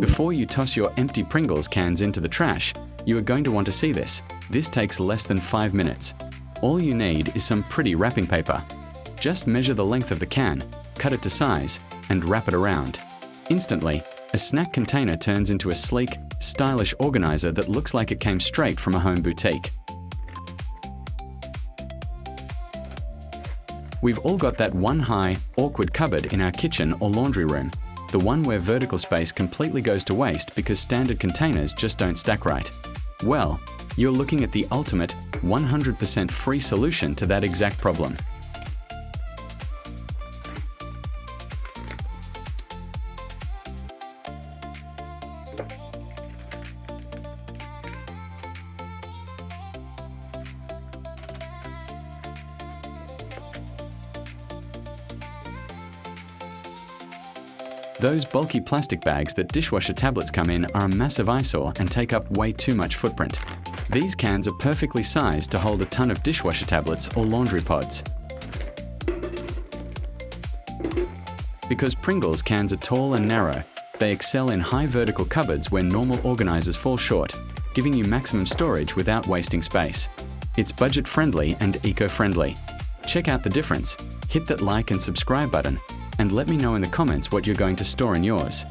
Before you toss your empty Pringles cans into the trash, you are going to want to see this. This takes less than 5 minutes. All you need is some pretty wrapping paper. Just measure the length of the can, cut it to size, and wrap it around. Instantly, a snack container turns into a sleek, stylish organizer that looks like it came straight from a home boutique. We've all got that one high, awkward cupboard in our kitchen or laundry room. The one where vertical space completely goes to waste because standard containers just don't stack right. Well, you're looking at the ultimate 100% free solution to that exact problem. Those bulky plastic bags that dishwasher tablets come in are a massive eyesore and take up way too much footprint. These cans are perfectly sized to hold a ton of dishwasher tablets or laundry pods. Because Pringles cans are tall and narrow, they excel in high vertical cupboards where normal organizers fall short, giving you maximum storage without wasting space. It's budget-friendly and eco-friendly. Check out the difference, hit that like and subscribe button, and let me know in the comments what you're going to store in yours.